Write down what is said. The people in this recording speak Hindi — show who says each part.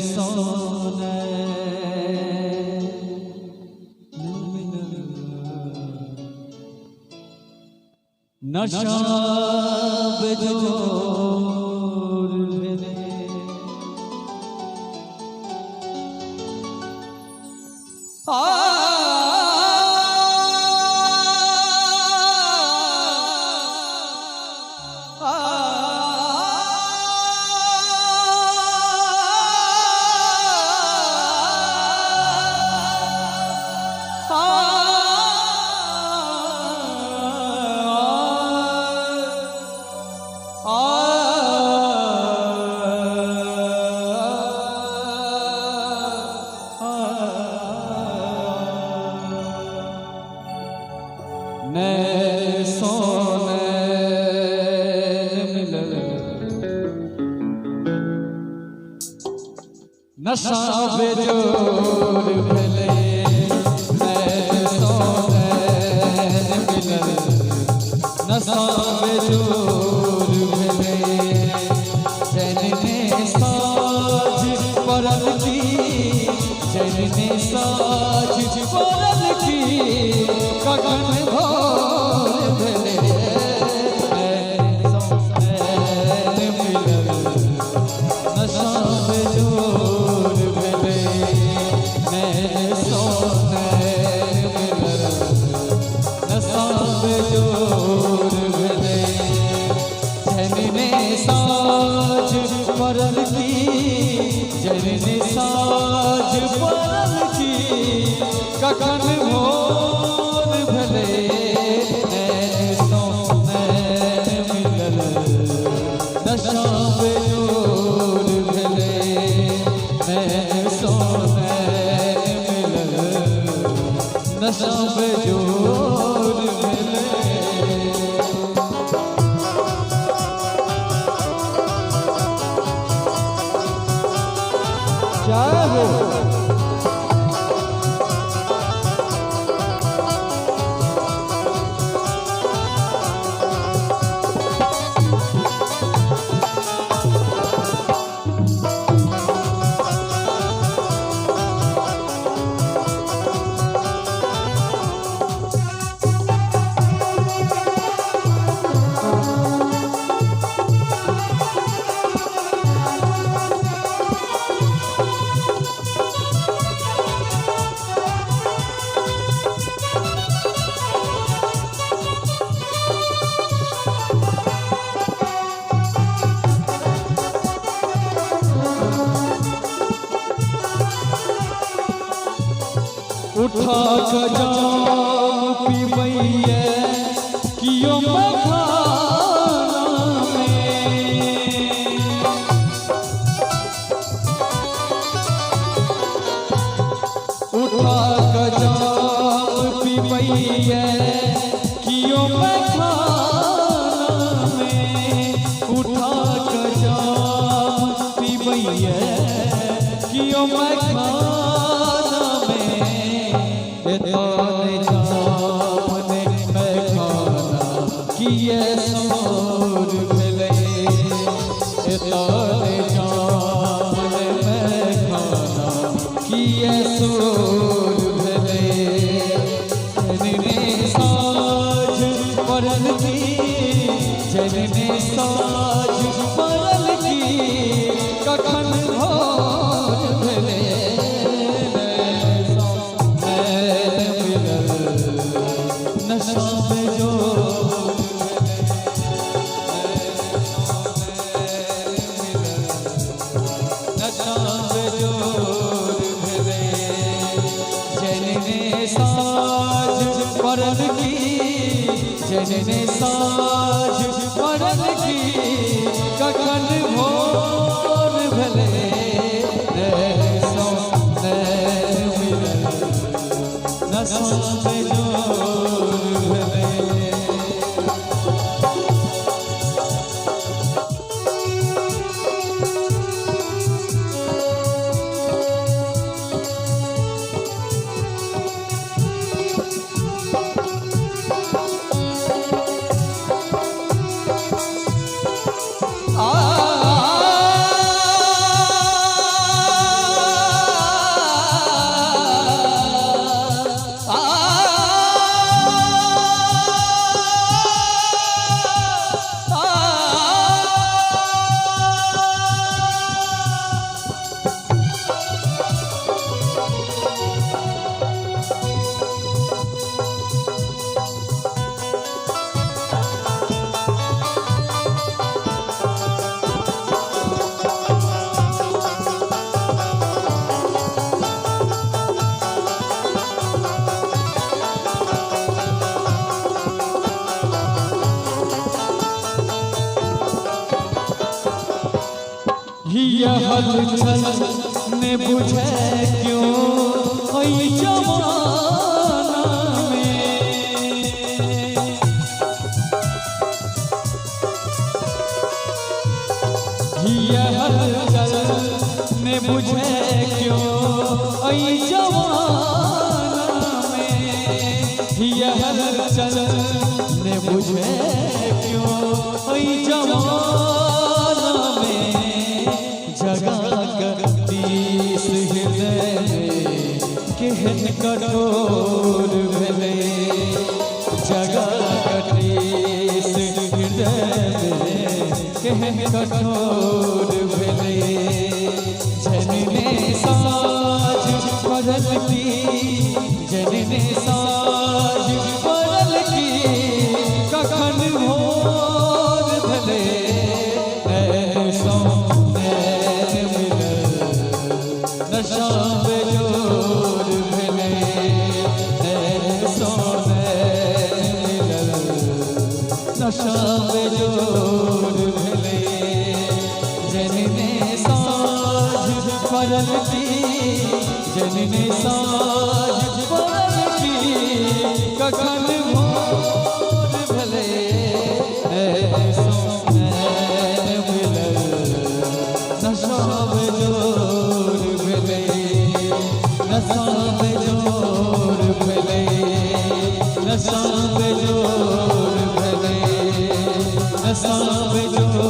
Speaker 1: सोने नशा बेजोर मेरे नशा बेजोर भले सोने मिलन नशा बेजोर भले जनने साज परल की जनने साज परल की गगन भोर भले सोने मिलन नशा बेजोर साज परल की जनने साज परल की कखन भोर भले सोने मिलल नशा बेजोर भले सोने मिलल नशा बेजोर भले जय हो उठा जाम पीबैया कियो मखाना में उठा जाम पीबैया कियो मखाना में उठा जाम पीबैया कियो मखाना ताने जामने मैं खाना किए सोर भले ताने जामने मैं खाना किए सोर भले जनने साज परल की जनने साज परल की कखन भोर भले नशा बेजोर नशा बेजोर भले जनने साज परल की जनने साज परल की कखन भोर भले सोने मिलल नशा बेजोर हलचल ने बुझे क्यों ओई जमाना में। यह हलचल ने बुझे क्यों ओई जमाना में। यह हलचल ने बुझे क्यों ओई जमाना में। जगा तीस हृदय में केहन कठोर भेले। जगा तीस हृदय में केहन कठोर भेले। जनने साज पड़ल की जनने साज पड़ल की कखन भोर भेले। ऐसो नैन मिलल नशा बेजोर भेले। ऐसो नैन मिलल नशा बेजोर भेले। जनने साज पड़ल की जनने साज पड़ल की कखन भोर भेले। ऐसो नैन मिलल नशा बेजोर भेले। नशा बेजोर भेले। नशा बेजोर भेले। नशा बेजोर